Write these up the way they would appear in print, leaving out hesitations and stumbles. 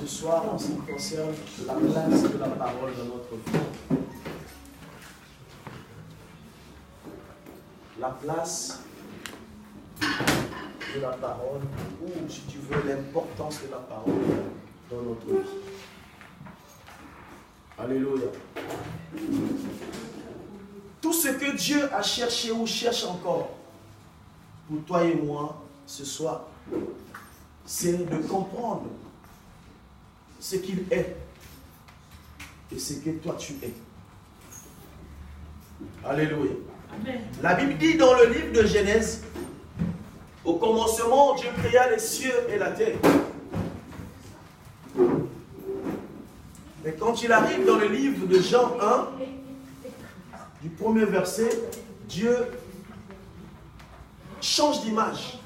ce soir en ce qui concerne la place de la parole dans notre vie. La place de la parole, ou si tu veux, l'importance de la parole dans notre vie. Alléluia. Tout ce que Dieu a cherché ou cherche encore pour toi et moi ce soir, c'est de comprendre ce qu'il est et ce que toi tu es. Alléluia. Amen. La Bible dit dans le livre de Genèse, au commencement, Dieu créa les cieux et la terre. Mais quand il arrive dans le livre de Jean 1, du premier verset, Dieu change d'image.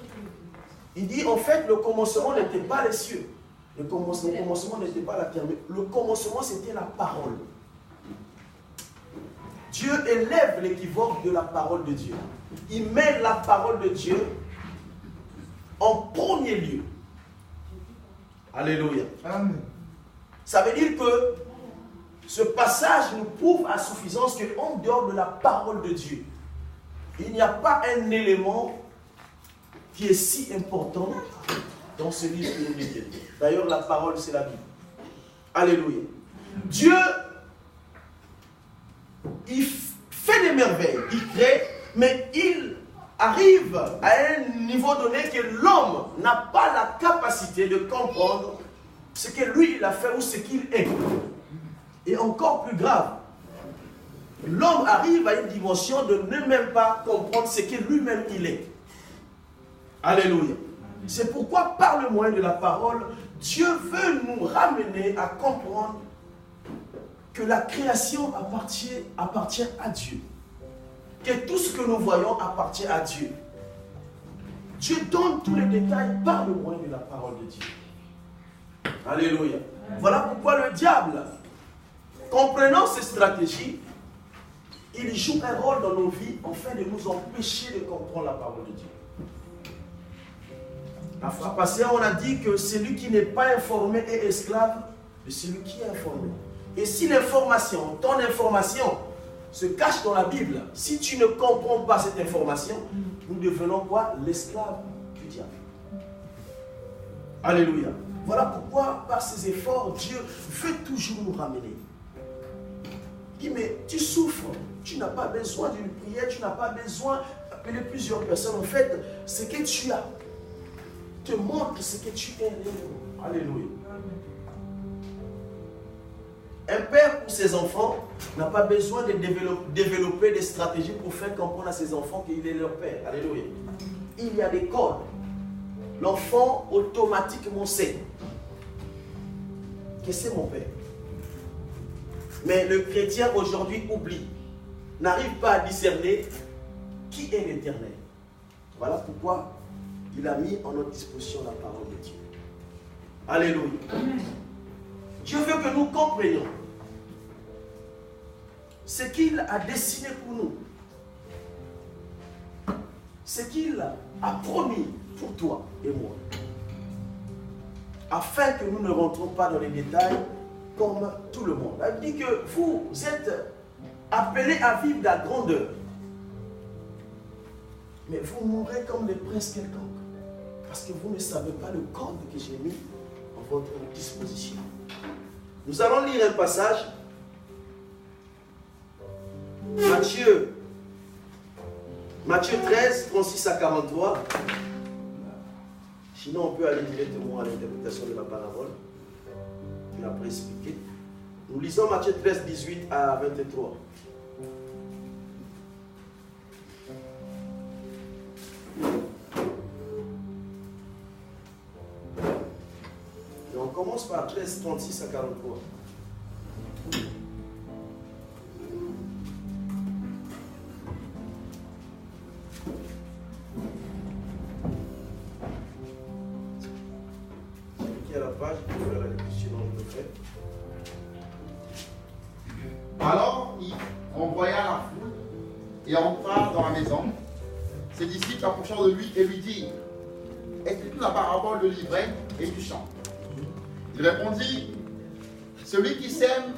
Il dit, en fait, le commencement n'était pas les cieux. Le commencement n'était pas la terre. Mais le commencement, c'était la parole. Dieu élève l'équivoque de la parole de Dieu. Il met la parole de Dieu en premier lieu. Alléluia. Amen. Ça veut dire que ce passage nous prouve à suffisance qu'en dehors de la parole de Dieu, il n'y a pas un élément qui est si important dans ce livre que nous lisons. D'ailleurs, la parole, c'est la Bible. Alléluia. Dieu, il fait des merveilles, il crée, mais il arrive à un niveau donné que l'homme n'a pas la capacité de comprendre ce que lui, il a fait ou ce qu'il est. Et encore plus grave, l'homme arrive à une dimension de ne même pas comprendre ce que lui-même il est. Alléluia. C'est pourquoi, par le moyen de la parole, Dieu veut nous ramener à comprendre que la création appartient à Dieu. Que tout ce que nous voyons appartient à Dieu. Dieu donne tous les détails par le moyen de la parole de Dieu. Alléluia. Voilà pourquoi le diable, comprenant ces stratégies, il joue un rôle dans nos vies afin de nous empêcher de comprendre la parole de Dieu. La fois passée, on a dit que celui qui n'est pas informé est esclave de celui qui est informé. Et si l'information, ton information, se cache dans la Bible, si tu ne comprends pas cette information, nous devenons quoi? L'esclave du diable. Alléluia. Voilà pourquoi, par ses efforts, Dieu veut toujours nous ramener. Il dit, mais tu souffres, tu n'as pas besoin d'une prière, tu n'as pas besoin d'appeler plusieurs personnes. En fait, ce que tu as te montre ce que tu es. Alléluia. Un père pour ses enfants n'a pas besoin de développer des stratégies pour faire comprendre à ses enfants qu'il est leur père. Alléluia. Il y a des codes. L'enfant automatiquement sait que c'est mon père. Mais le chrétien aujourd'hui oublie, n'arrive pas à discerner qui est l'Éternel. Voilà pourquoi il a mis en notre disposition la parole de Dieu. Alléluia. Amen. Dieu veut que nous comprenions ce qu'il a dessiné pour nous. Ce qu'il a promis pour toi et moi. Afin que nous ne rentrons pas dans les détails comme tout le monde. Il dit que vous êtes appelés à vivre de la grandeur. Mais vous mourrez comme des princes quelconques. Parce que vous ne savez pas le code que j'ai mis à votre disposition. Nous allons lire un passage. Matthieu 13, 36 à 43. Sinon, on peut aller directement à l'interprétation de la parabole. Je l'ai après expliqué. Nous lisons Matthieu 13, 18 à 23. Et on commence par 13, 36 à 43. Alors, il renvoya la foule et entra dans la maison. Ses disciples approchèrent de lui et lui dirent: explique-nous la parabole de l'ivraie et du champ. Il répondit, celui qui sème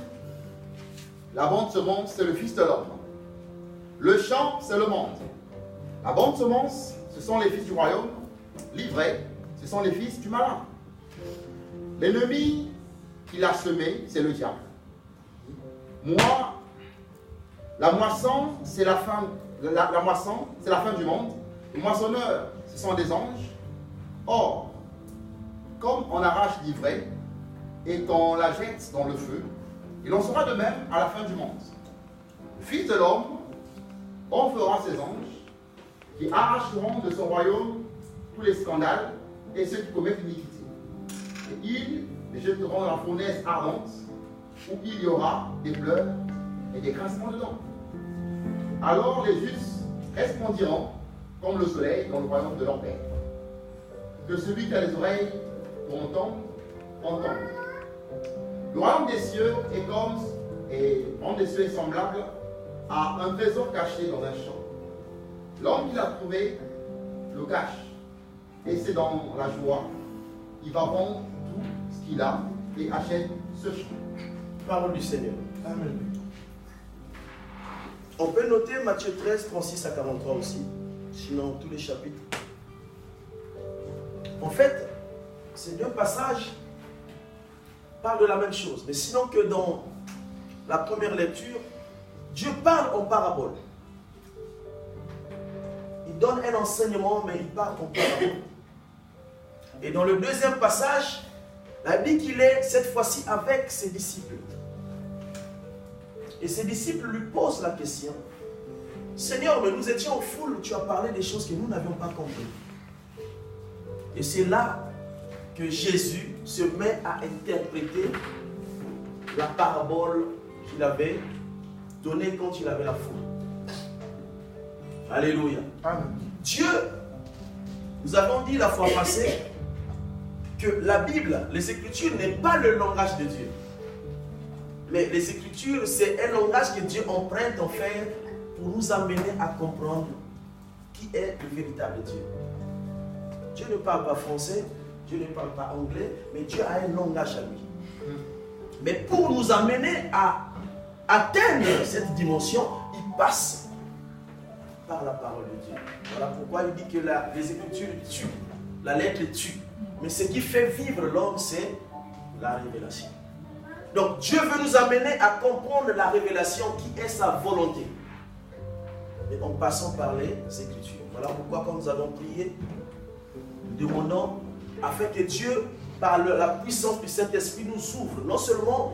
la bonne semence, c'est le Fils de l'homme. Le champ, c'est le monde. La bonne semence, ce sont les fils du royaume. L'ivraie, ce sont les fils du malin. L'ennemi qu'il a semé, c'est le diable. Moi, la moisson, c'est la fin, la moisson, c'est la fin du monde. Les moissonneurs, ce sont des anges. Or, comme on arrache l'ivraie et qu'on la jette dans le feu, il en sera de même à la fin du monde. Le Fils de l'homme, on fera ses anges qui arracheront de son royaume tous les scandales et ceux qui commettent l'iniquité. Et ils les jetteront dans la fournaise ardente où il y aura des pleurs et des grincements de dents. Alors les justes resplendiront comme le soleil dans le royaume de leur Père. Que celui qui a les oreilles pour entendre, entende. Le royaume des cieux est comme, et le royaume des cieux est semblable à un trésor caché dans un champ. L'homme qui l'a trouvé le cache, et c'est dans la joie. Il va vendre tout ce qu'il a et achète ce champ. Parole du Seigneur. Amen. On peut noter Matthieu 13, 36 à 43 aussi, sinon tous les chapitres. En fait, ces deux passages parlent de la même chose, mais sinon que dans la première lecture, Dieu parle en parabole. Il donne un enseignement, mais il parle en parabole. Et dans le deuxième passage, la Bible dit qu'il est cette fois-ci avec ses disciples. Et ses disciples lui posent la question. Seigneur, mais nous étions en foule, tu as parlé des choses que nous n'avions pas compris. Et c'est là que Jésus se met à interpréter la parabole qu'il avait donnée quand il avait la foule. Alléluia. Amen. Dieu, nous avons dit la fois passée que la Bible, les Écritures, n'est pas le langage de Dieu. Mais les Écritures, c'est un langage que Dieu emprunte en fait pour nous amener à comprendre qui est le véritable Dieu. Dieu ne parle pas français, Dieu ne parle pas anglais, mais Dieu a un langage à lui. Mais pour nous amener à atteindre cette dimension, il passe par la parole de Dieu. Voilà pourquoi il dit que les Écritures tuent, la lettre tue. Mais ce qui fait vivre l'homme, c'est la révélation. Donc Dieu veut nous amener à comprendre la révélation qui est sa volonté. Et en passant par les Écritures. Voilà pourquoi quand nous avons prié, nous demandons afin que Dieu, par la puissance du Saint-Esprit, nous ouvre. Non seulement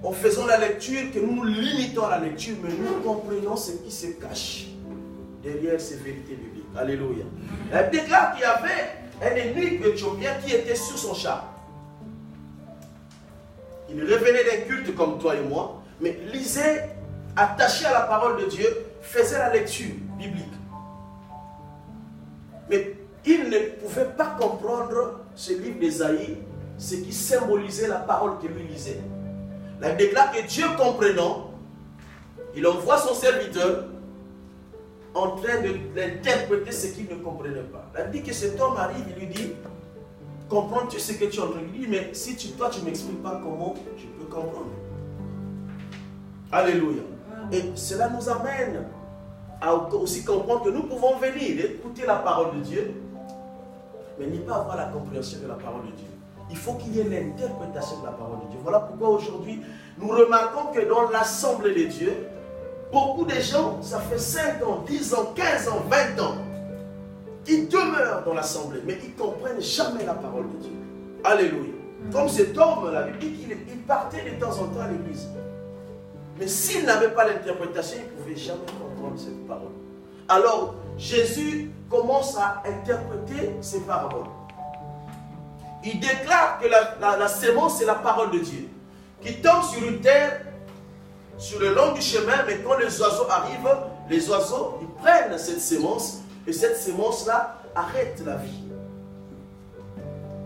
en faisant la lecture, que nous nous limitons à la lecture, mais nous comprenons ce qui se cache derrière ces vérités bibliques. Alléluia. Elle déclare qu'il y avait un eunuque éthiopien qui était sur son char. Il revenait d'un culte comme toi et moi, mais lisait, attaché à la parole de Dieu, faisait la lecture biblique. Mais il ne pouvait pas comprendre ce livre d'Ésaïe, ce qui symbolisait la parole que lui lisait. Là, il déclare que Dieu comprenant, il envoie son serviteur en train d'interpréter ce qu'il ne comprenait pas. Là, il dit que cet homme arrive, il lui dit, comprends-tu ce que tu es en train de dire? Mais si toi tu ne m'expliques pas comment, je peux comprendre. Alléluia. Et cela nous amène à aussi comprendre que nous pouvons venir écouter la parole de Dieu, mais n'y pas avoir la compréhension de la parole de Dieu. Il faut qu'il y ait l'interprétation de la parole de Dieu. Voilà pourquoi aujourd'hui, nous remarquons que dans l'assemblée de Dieu, beaucoup de gens, ça fait 5 ans, 10 ans, 15 ans, 20 ans, ils demeurent dans l'assemblée, mais ils ne comprennent jamais la parole de Dieu. Alléluia. Comme cet homme, la Bible dit qu'il partait de temps en temps à l'église. Mais s'il n'avait pas l'interprétation, il ne pouvait jamais comprendre cette parole. Alors, Jésus commence à interpréter ces paroles. Il déclare que la sémence, c'est la parole de Dieu, qui tombe sur une terre, sur le long du chemin, mais quand les oiseaux arrivent, les oiseaux, ils prennent cette sémence, et cette sémence-là arrête la vie.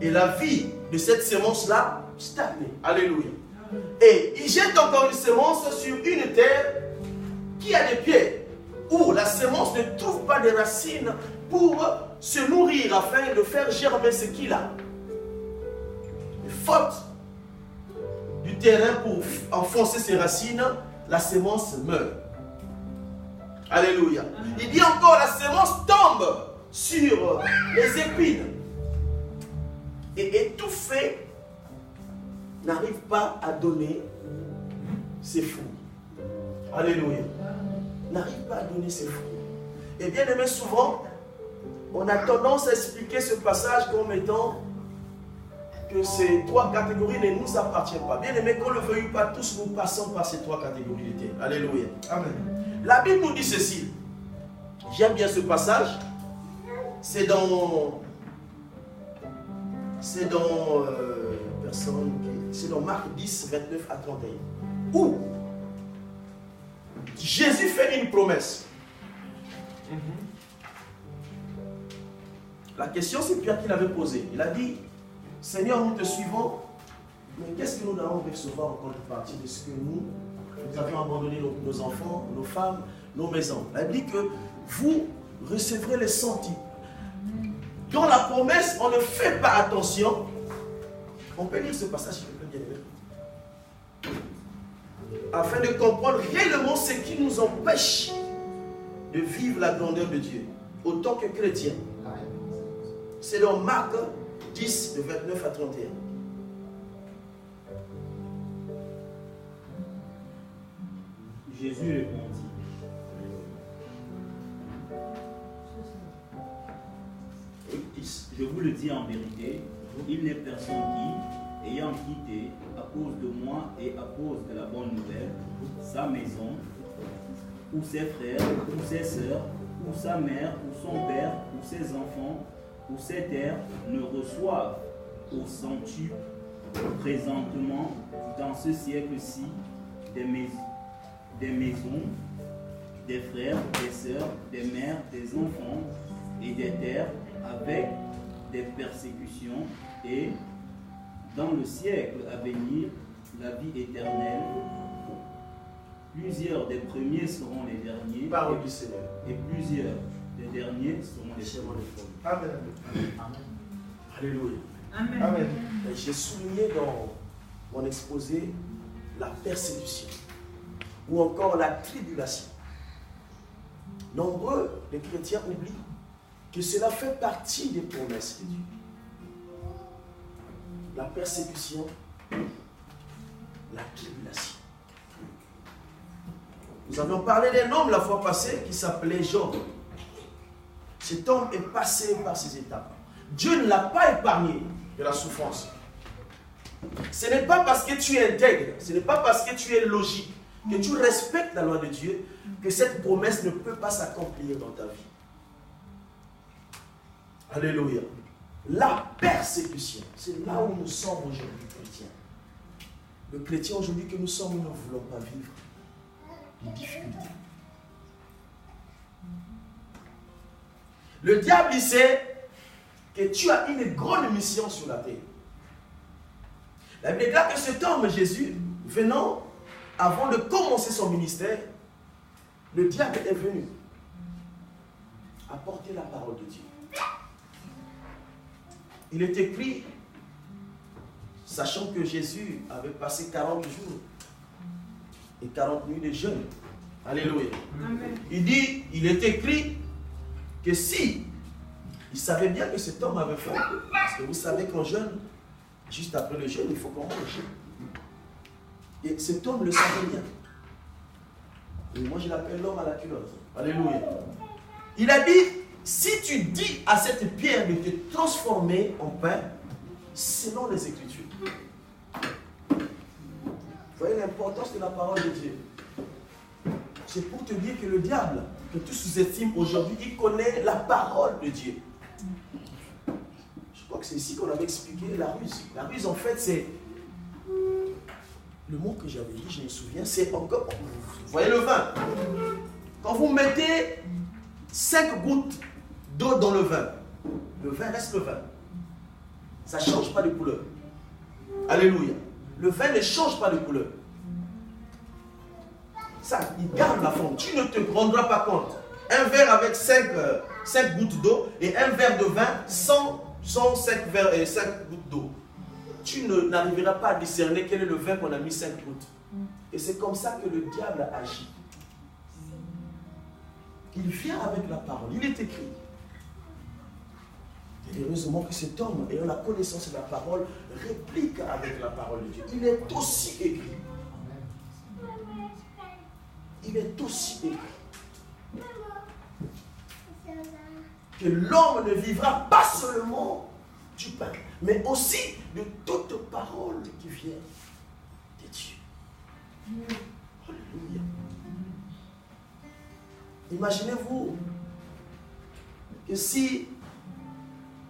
Et la vie de cette sémence-là stagne. Alléluia. Et il jette encore une sémence sur une terre qui a des pieds, où la sémence ne trouve pas de racines pour se nourrir afin de faire germer ce qu'il a. Et faute du terrain pour enfoncer ses racines, la sémence meurt. Alléluia. Il dit encore, la sémence tombe sur les épines. Et étouffé, n'arrive pas à donner ses fruits. Alléluia. N'arrive pas à donner ses fruits. Et bien aimé, souvent, on a tendance à expliquer ce passage comme étant que ces trois catégories ne nous appartiennent pas. Bien aimé, qu'on ne le veuille pas, tous nous passons par ces trois catégories de terre. Alléluia. Amen. La Bible nous dit ceci. J'aime bien ce passage. C'est dans Marc 10, 29 à 31. Où Jésus fait une promesse. La question, c'est Pierre qui l'avait posée. Il a dit, Seigneur, nous te suivons, mais qu'est-ce que nous allons recevoir en contrepartie de ce que nous avions abandonné nos enfants, nos femmes, nos maisons. Il a dit que vous recevrez les centipes. Dans la promesse, on ne fait pas attention. On peut lire ce passage, s'il vous plaît, bien aimé, afin de comprendre réellement ce qui nous empêche de vivre la grandeur de Dieu, autant que chrétiens. C'est dans Marc 10, de 29 à 31. Jésus répondit. Je vous le dis en vérité, il n'est personne qui, ayant quitté, à cause de moi et à cause de la bonne nouvelle, sa maison, ou ses frères, ou ses sœurs, ou sa mère, ou son père, ou ses enfants, ou ses terres, ne reçoivent au centuple présentement dans ce siècle-ci des maisons, des frères, des sœurs, des mères, des enfants et des terres avec des persécutions et dans le siècle à venir la vie éternelle. Plusieurs des premiers seront les derniers. Parole du Seigneur. Et plusieurs des derniers seront les premiers. Amen. Amen. Alléluia. Amen. Amen. J'ai souligné dans mon exposé la persécution ou encore la tribulation. Nombreux les chrétiens oublient que cela fait partie des promesses de Dieu. La persécution, la tribulation. Nous avions parlé d'un homme la fois passée qui s'appelait Job. Cet homme est passé par ces étapes. Dieu ne l'a pas épargné de la souffrance. Ce n'est pas parce que tu es intègre, ce n'est pas parce que tu es logique, que tu respectes la loi de Dieu, que cette promesse ne peut pas s'accomplir dans ta vie. Alléluia. La persécution, c'est là où nous sommes aujourd'hui, chrétiens. Le chrétien aujourd'hui que nous sommes, nous ne voulons pas vivre les difficultés. Le diable, il sait que tu as une grande mission sur la terre. La Bible déclare que cet homme, Jésus, venant, avant de commencer son ministère, le diable est venu apporter la parole de Dieu. Il est écrit, sachant que Jésus avait passé 40 jours et 40 nuits de jeûne. Alléluia. Amen. Il dit, il est écrit que si, il savait bien que cet homme avait faim, parce que vous savez qu'en jeûne, juste après le jeûne, il faut qu'on mange. Et cet homme le savait bien. Et moi, je l'appelle l'homme à la culotte. Alléluia. Il a dit, si tu dis à cette pierre de te transformer en pain, selon les Écritures. Vous voyez l'importance de la parole de Dieu. C'est pour te dire que le diable, que tu sous-estimes aujourd'hui, il connaît la parole de Dieu. Je crois que c'est ici qu'on avait expliqué la ruse. La ruse, en fait, c'est... Le mot que j'avais dit, je me souviens, c'est encore... Vous voyez le vin. Quand vous mettez 5 gouttes d'eau dans le vin reste le vin. Ça ne change pas de couleur. Alléluia. Le vin ne change pas de couleur. Ça, il garde la forme. Tu ne te rendras pas compte. Un verre avec 5 gouttes d'eau et un verre de vin sans 5 gouttes d'eau. tu n'arriveras pas à discerner quel est le vin qu'on a mis 5 gouttes. Et c'est comme ça que le diable agit. Il vient avec la parole. Il est écrit. Et heureusement que cet homme, ayant la connaissance de la parole, réplique avec la parole de Dieu. Il est aussi écrit. Il est aussi écrit que l'homme ne vivra pas seulement du pain, mais aussi de toute parole qui vient de Dieu. Alléluia. Imaginez-vous que si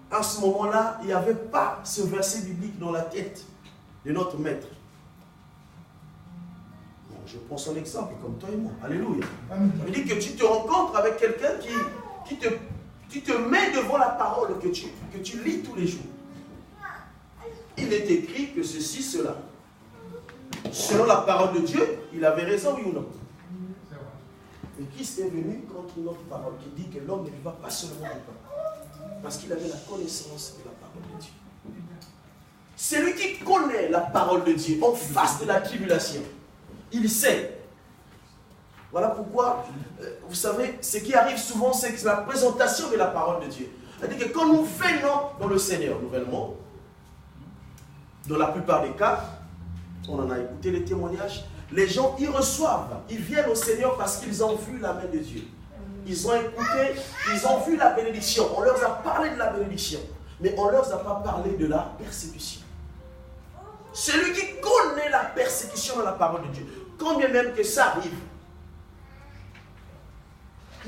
à ce moment-là, il n'y avait pas ce verset biblique dans la tête de notre maître. Bon, je prends son exemple comme toi et moi. Alléluia. Il dit que tu te rencontres avec quelqu'un qui te met devant la parole que tu lis tous les jours. Il est écrit que ceci, cela. Selon la parole de Dieu, il avait raison, oui ou non? Et Christ est venu contre une autre parole qui dit que l'homme ne vivra pas seulement du pain. Parce qu'il avait la connaissance de la parole de Dieu. Celui qui connaît la parole de Dieu en face de la tribulation, il sait. Voilà pourquoi, vous savez, ce qui arrive souvent, c'est que la présentation de la parole de Dieu. C'est-à-dire que quand nous venons dans le Seigneur nouvellement, dans la plupart des cas, on en a écouté les témoignages, les gens y reçoivent, ils viennent au Seigneur parce qu'ils ont vu la main de Dieu. Ils ont écouté, ils ont vu la bénédiction. On leur a parlé de la bénédiction, mais on ne leur a pas parlé de la persécution. Celui qui connaît la persécution dans la parole de Dieu, quand bien même que ça arrive,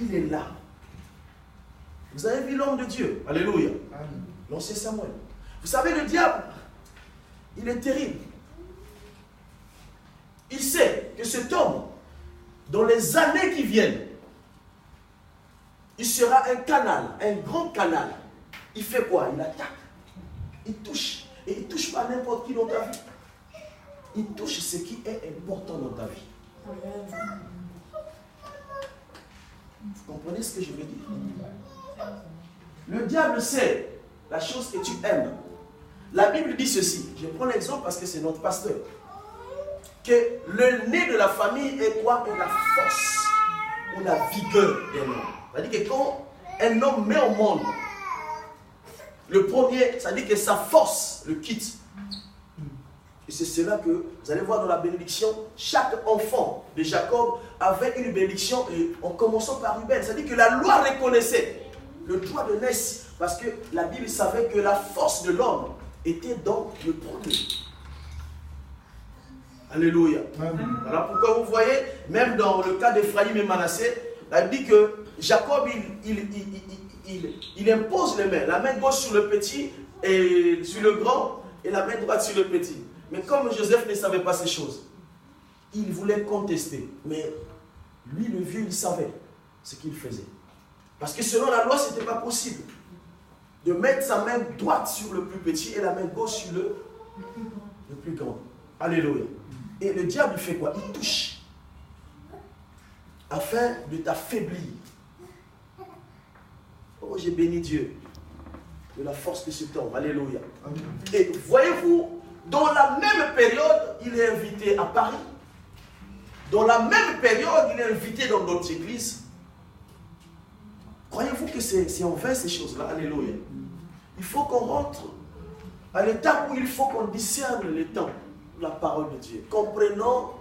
il est là. Vous avez vu l'homme de Dieu, alléluia, l'ancien Samuel. Vous savez, le diable, il est terrible. Il sait que cet homme, dans les années qui viennent, il sera un canal, un grand canal. Il fait quoi? Il attaque. Il touche. Et il ne touche pas n'importe qui dans ta vie. Il touche ce qui est important dans ta vie. Vous comprenez ce que je veux dire? Le diable sait la chose que tu aimes. La Bible dit ceci. Je prends l'exemple parce que c'est notre pasteur. Que le nez de la famille est quoi? Est la force ou la vigueur d'un homme. C'est-à-dire que quand un homme met au monde, le premier, ça dit que sa force le quitte. Et c'est cela que vous allez voir dans la bénédiction. Chaque enfant de Jacob avait une bénédiction, et en commençant par Ruben. C'est-à-dire que la loi reconnaissait le droit de naissance, parce que la Bible savait que la force de l'homme était dans le premier. Alléluia. Voilà pourquoi vous voyez, même dans le cas d'Ephraïm et Manassé, la Bible dit que Jacob, il impose les mains. La main gauche sur le petit et sur le grand, et la main droite sur le petit. Mais comme Joseph ne savait pas ces choses, il voulait contester. Mais lui, le vieux, il savait ce qu'il faisait. Parce que selon la loi, ce n'était pas possible de mettre sa main droite sur le plus petit et la main gauche sur le plus grand. Alléluia. Et le diable, il fait quoi? Il touche afin de t'affaiblir. Oh, j'ai béni Dieu de la force de cet homme. Alléluia. Et voyez-vous, dans la même période, il est invité à Paris. Dans la même période, il est invité dans d'autres églises. Croyez-vous que c'est en vain ces choses-là? Alléluia. Il faut qu'on rentre à l'étape où il faut qu'on discerne les temps, la parole de Dieu. Comprenons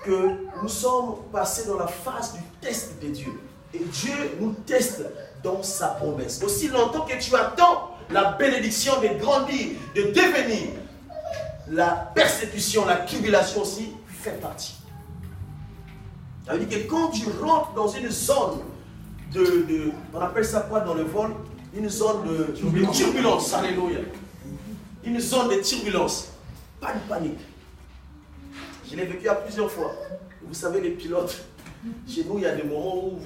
que nous sommes passés dans la phase du test de Dieu. Et Dieu nous teste dans sa promesse. Aussi longtemps que tu attends la bénédiction de grandir, de devenir, la persécution, la tribulation aussi fait partie. Ça veut dire que quand tu rentres dans une zone on appelle ça quoi dans le vol? Une zone de turbulence, alléluia. Une zone de turbulence, pas de panique. Je l'ai vécu à plusieurs fois. Vous savez, les pilotes, chez nous, il y a des moments où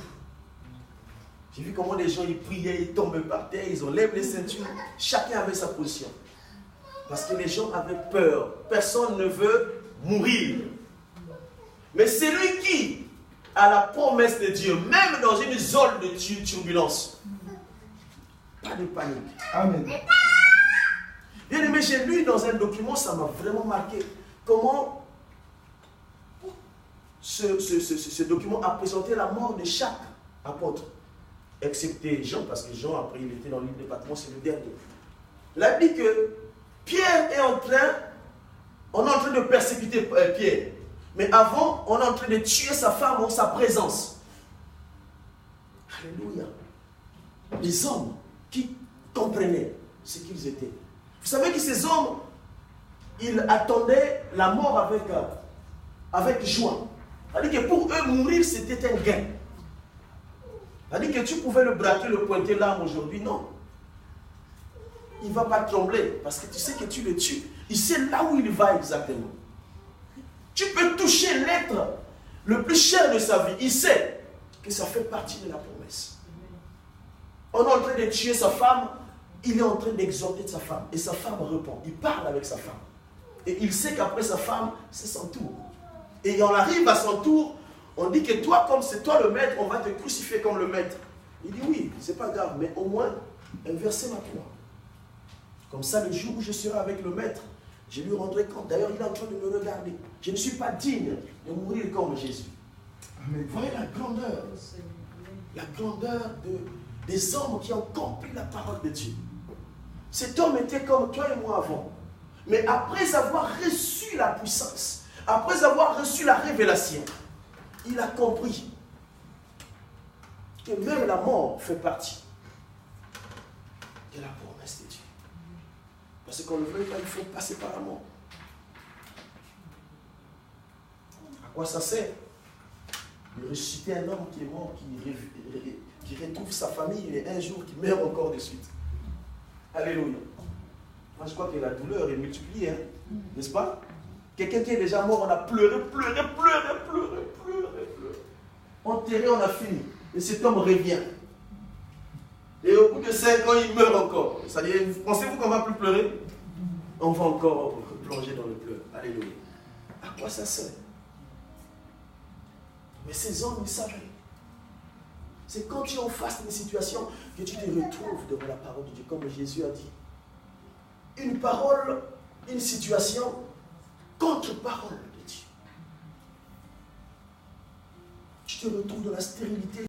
j'ai vu comment les gens ils priaient, ils tombaient par terre, ils enlèvent les ceintures. Chacun avait sa position. Parce que les gens avaient peur. Personne ne veut mourir. Mais celui qui a la promesse de Dieu, même dans une zone de turbulence, pas de panique. Amen. Bien aimé, j'ai lu dans un document, ça m'a vraiment marqué. Comment ce document a présenté la mort de chaque apôtre, excepté Jean, parce que Jean, après, il était dans l'île de Patmos, c'est le dernier. Il a dit que Pierre est en train, on est en train de persécuter Pierre. Mais avant, on est en train de tuer sa femme en sa présence. Alléluia. Les hommes qui comprenaient ce qu'ils étaient. Vous savez que ces hommes, ils attendaient la mort avec joie. C'est-à-dire que pour eux, mourir, c'était un gain. C'est-à-dire que tu pouvais le braquer, le pointer l'âme aujourd'hui, non. Il ne va pas trembler parce que tu sais que tu le tues. Il sait là où il va exactement. Tu peux toucher l'être le plus cher de sa vie. Il sait que ça fait partie de la promesse. On est en train de tuer sa femme, il est en train d'exhorter sa femme. Et sa femme répond. Il parle avec sa femme. Et il sait qu'après sa femme, c'est son tour. Et on arrive à son tour, on dit que toi, comme c'est toi le maître, on va te crucifier comme le maître. Il dit oui, c'est pas grave, mais au moins, inversez ma croix. Comme ça, le jour où je serai avec le maître, je lui rendrai compte. D'ailleurs, il est en train de me regarder. Je ne suis pas digne de mourir comme Jésus. Mais voyez la grandeur des hommes qui ont compris la parole de Dieu. Cet homme était comme toi et moi avant. Mais après avoir reçu la puissance, après avoir reçu la révélation, il a compris que même la mort fait partie de la promesse de Dieu. Parce qu'on ne le veut pas, il faut passer par la mort. À quoi ça sert de ressusciter un homme qui est mort, qui retrouve sa famille et un jour qui meurt encore de suite? Alléluia. Moi je crois que la douleur est multipliée, hein? N'est-ce pas? Quelqu'un qui est déjà mort, on a pleuré. Enterré, on a fini. Et cet homme revient. Et au bout de 5 ans, il meurt encore. C'est-à-dire, pensez-vous qu'on ne va plus pleurer? On va encore plonger dans le pleur. Alléluia. À quoi ça sert? Mais ces hommes, ils savaient. C'est quand tu es en face d'une situation que tu te retrouves devant la parole de Dieu, comme Jésus a dit. Une parole, une situation, contre-parole de Dieu. Tu te retrouves dans la stérilité.